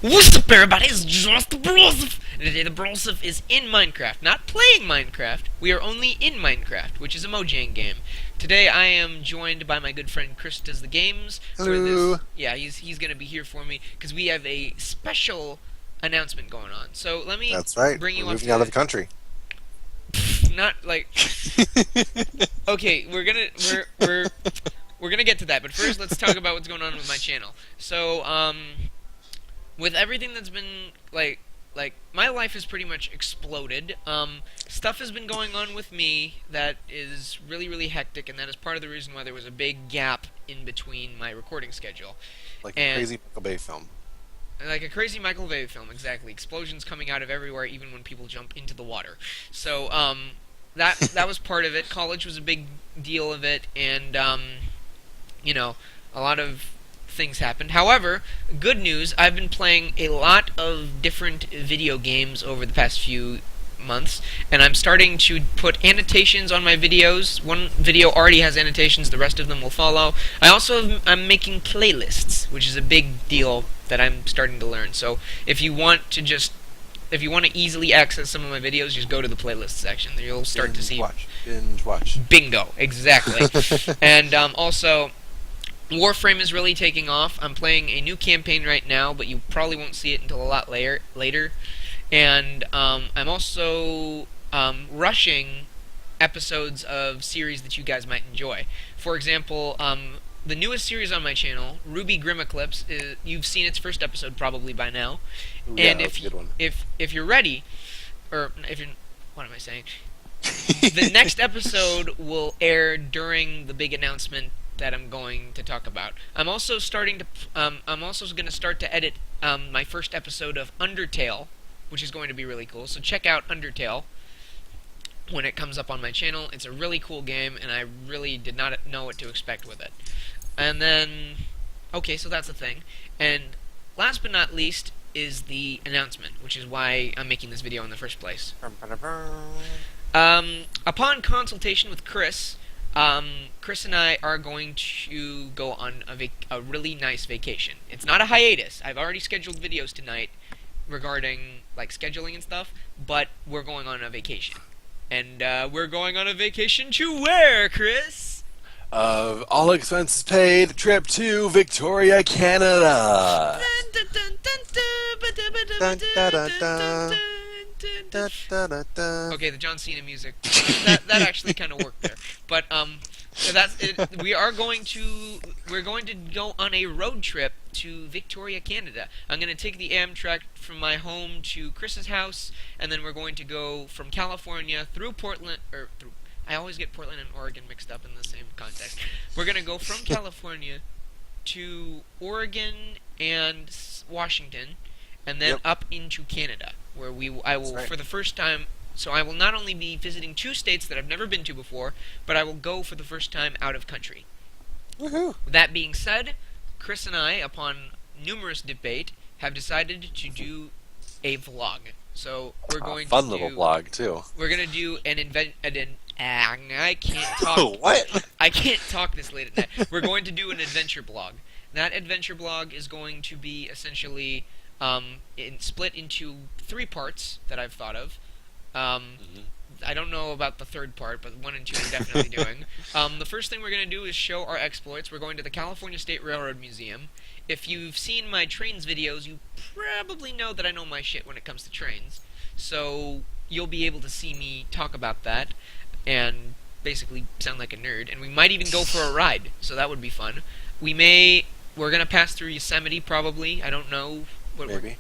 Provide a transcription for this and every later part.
What's up, everybody? It's JosephtheBrosef! And today the Brosef is in Minecraft. Not playing Minecraft. We are only in Minecraft, which is a Mojang game. Today I am joined by my good friend ChrisDTG. Hello. Yeah, he's gonna be here for me because we have a special announcement going on. So let me That's right. bring We're you up moving to out of the country. not like okay. We're gonna get to that, but first let's talk about what's going on with my channel. So with everything that's been like my life has pretty much exploded. Stuff has been going on with me that is really hectic, and that is part of the reason why there was a big gap in between my recording schedule. Like a And crazy Michael Bay film. like a crazy Michael Bay film, exactly. Explosions coming out of everywhere, even when people jump into the water. So that was part of it. College was a big deal of it, and you know, a lot of things happened. However, good news, I've been playing a lot of different video games over the past few months, and I'm starting to put annotations on my videos. One video already has annotations, the rest of them will follow. I'm making playlists, which is a big deal that I'm starting to learn. So if you want to easily access some of my videos, just go to the playlist section. You'll start to see Binge watch. bingo, exactly. And also Warframe is really taking off. I'm playing a new campaign right now, but you probably won't see it until a lot later. And I'm also rushing episodes of series that you guys might enjoy. For example, the newest series on my channel, Ruby Grimm Eclipse, you've seen its first episode probably by now. Ooh, yeah, And that's a good one. if you're ready, or if you're, what am I saying? The next episode will air during the big announcement that I'm going to talk about. I'm also going to start to edit my first episode of Undertale, which is going to be really cool. So check out Undertale when it comes up on my channel. It's a really cool game, and I really did not know what to expect with it. And then, okay, so that's the thing. And last but not least is the announcement, which is why I'm making this video in the first place. Upon consultation with Chris, Chris and I are going to go on a really nice vacation. It's not a hiatus. I've already scheduled videos tonight regarding like scheduling and stuff, but we're going on a vacation. And we're going on a vacation to where, Chris? All expenses paid, trip to Victoria, Canada. Dun, dun, dun, dun. Dun, dun, dun, dun. Okay, the John Cena music. That actually kind of worked there. But so that's it. We're going to go on a road trip to Victoria, Canada. I'm going to take the Amtrak from my home to Chris's house, and then we're going to go from California through Portland, or through. I always get Portland and Oregon mixed up in the same context. We're going to go from California to Oregon and Washington, and then Yep. up into Canada, where I will, That's right. for the first time. So I will not only be visiting two states that I've never been to before, but I will go for the first time out of country. Woohoo. That being said, Chris and I, upon numerous debate, have decided to do a vlog. So we're going Fun to little do, vlog, too. We're gonna do I can't talk. What? I can't talk this late at night. We're going to do an adventure blog. That adventure blog is going to be essentially split into 3 parts that I've thought of. I don't know about the third part, but 1 and 2 I'm definitely doing. The first thing we're going to do is show our exploits. We're going to the California State Railroad Museum. If you've seen my trains videos, you probably know that I know my shit when it comes to trains. So you'll be able to see me talk about that and basically sound like a nerd. And we might even go for a ride, so that would be fun. We're going to pass through Yosemite probably. I don't know.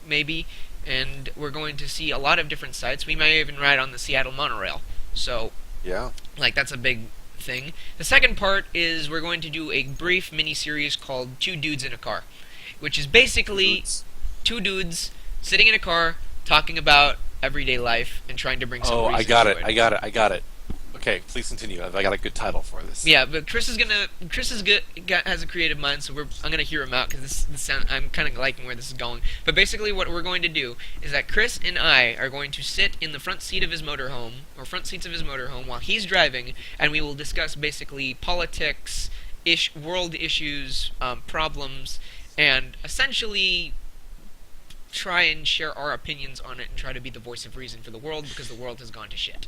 Maybe. And we're going to see a lot of different sites. We may even ride on the Seattle monorail. So, Yeah. like, that's a big thing. The second part is we're going to do a brief mini-series called Two Dudes in a Car, which is basically two dudes sitting in a car talking about everyday life and trying to bring some Oh, reason I got to it. I got it. Okay, please continue. I got a good title for this. Yeah, but Chris is good. Has a creative mind, so I'm gonna hear him out because I'm kind of liking where this is going. But basically, what we're going to do is that Chris and I are going to sit in the front seat of his motorhome, or front seats of his motorhome, while he's driving, and we will discuss basically politics, world issues, problems, and essentially try and share our opinions on it and try to be the voice of reason for the world because the world has gone to shit.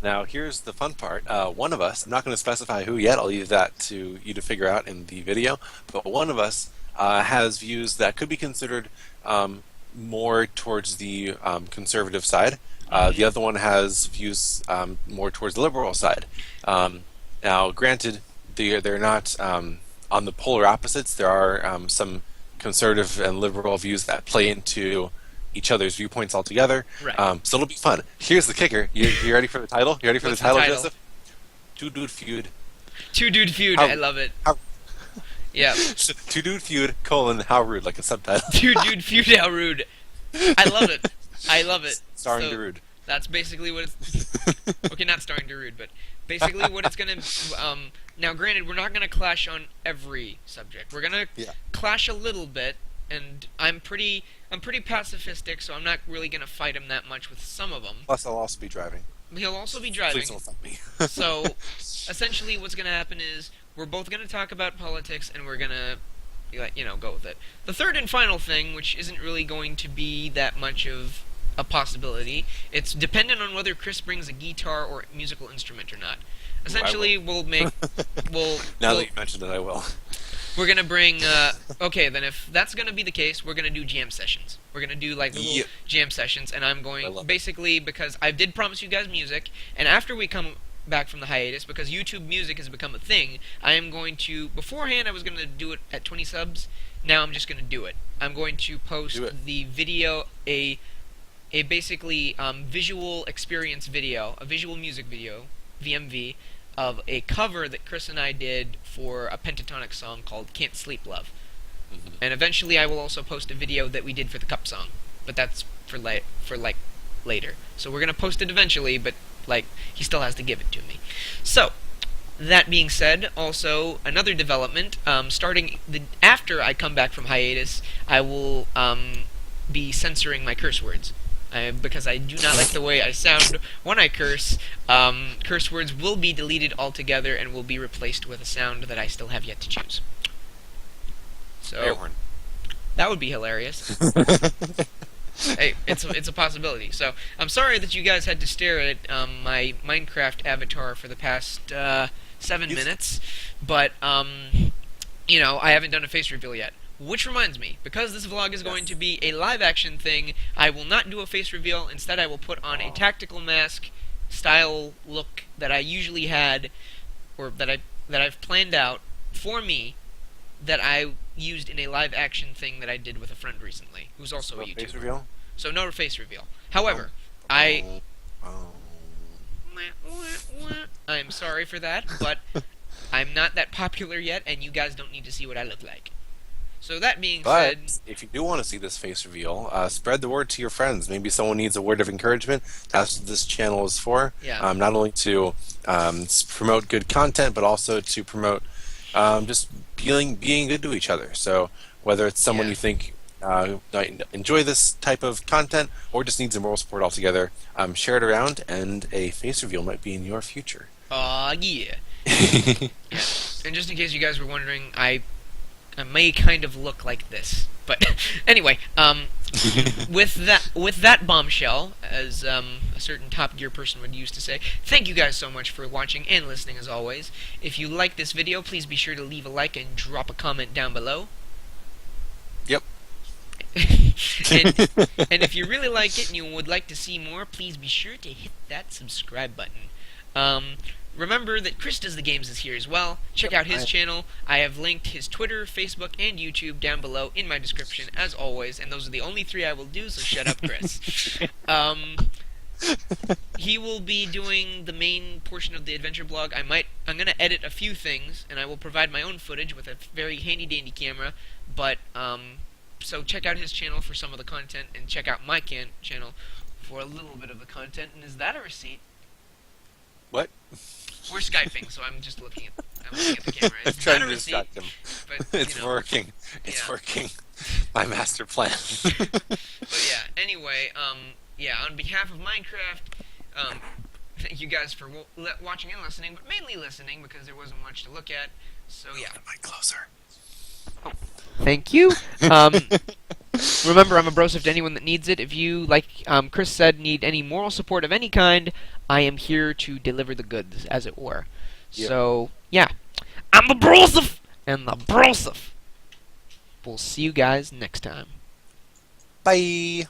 Now, here's the fun part. One of us, I'm not going to specify who yet, I'll leave that to you to figure out in the video, but one of us has views that could be considered more towards the conservative side. The other one has views more towards the liberal side. Now, granted, they're not on the polar opposites. There are some conservative and liberal views that play into each other's viewpoints altogether. Right. So it'll be fun. Here's the kicker. You ready for the title? You ready for What's the title, the title? Joseph? Two Dude Feud. Two Dude Feud. How- I love it. how- Yeah. Two Dude Feud, how rude, like a subtitle. Two Dude Feud. How rude. I love it. I love it. Starring So, Darude. That's basically what it's... Okay, not starring Darude, but basically what it's gonna... now, granted, we're not gonna clash on every subject. We're gonna clash a little bit, and I'm pretty pacifistic, so I'm not really gonna fight him that much with some of them. Plus, I'll also be driving. He'll also be driving. Please don't fuck me. So, essentially, what's gonna happen is we're both gonna talk about politics, and we're gonna, go with it. The third and final thing, which isn't really going to be that much of a possibility, it's dependent on whether Chris brings a guitar or musical instrument or not. Essentially, we'll make, Now that you mentioned it, I will. we're gonna bring. Okay, then if that's gonna be the case, we're gonna do jam sessions. We're gonna do like little jam sessions, and I'm I going love it. basically because I did promise you guys music, and after we come back from the hiatus, because YouTube Music has become a thing, I am going to. Beforehand, I was gonna do it at 20 subs. Now I'm just gonna do it. I'm going to post the video, a basically visual experience video, a visual music video, VMV, of a cover that Chris and I did for a pentatonic song called Can't Sleep Love. And eventually I will also post a video that we did for the Cup song, but that's for later. So we're going to post it eventually, but he still has to give it to me. So, that being said, also another development, starting after I come back from hiatus, I will be censoring my curse words. Because I do not like the way I sound when I curse. Curse words will be deleted altogether and will be replaced with a sound that I still have yet to choose. So Air horn. that would be hilarious. Hey, it's a possibility. So I'm sorry that you guys had to stare at my Minecraft avatar for the past 7 minutes, but I haven't done a face reveal yet. Which reminds me, because this vlog is going to be a live-action thing, I will not do a face reveal. Instead, I will put on a tactical mask style look that I usually had, or that I've planned out for me, that I used in a live-action thing that I did with a friend recently, who's also a YouTuber. Face reveal? So no face reveal. However, I'm sorry for that, but I'm not that popular yet, and you guys don't need to see what I look like. So that being said, if you do want to see this face reveal, spread the word to your friends. Maybe someone needs a word of encouragement. That's what this channel is for. Yeah. Not only to promote good content, but also to promote just being good to each other. So whether it's someone you think might enjoy this type of content or just needs some moral support altogether, share it around, and a face reveal might be in your future. yeah. And just in case you guys were wondering, I may kind of look like this, but anyway, with that bombshell, as a certain Top Gear person would used to say, thank you guys so much for watching and listening as always. If you like this video, please be sure to leave a like and drop a comment down below. Yep. and if you really like it and you would like to see more, please be sure to hit that subscribe button. Remember that Chris Does the Games is here as well. Check out his channel. I have linked his Twitter, Facebook, and YouTube down below in my description, as always, and those are the only 3 I will do, so shut up, Chris. He will be doing the main portion of the adventure blog. I'm going to edit a few things, and I will provide my own footage with a very handy-dandy camera, but, so check out his channel for some of the content, and check out my channel for a little bit of the content. And is that a receipt? What? We're Skyping, so I'm just looking at the camera. I'm It's trying not to a receipt, distract him. but, It's working. It's working. My master plan. But yeah, anyway, on behalf of Minecraft, thank you guys for watching and listening, but mainly listening because there wasn't much to look at. So yeah. Mic closer. Thank you. Remember, I'm a Brosef to anyone that needs it. If you, like Chris said, need any moral support of any kind, I am here to deliver the goods, as it were. Yep. So, yeah. I'm the Brosef and the Brosef. We'll see you guys next time. Bye.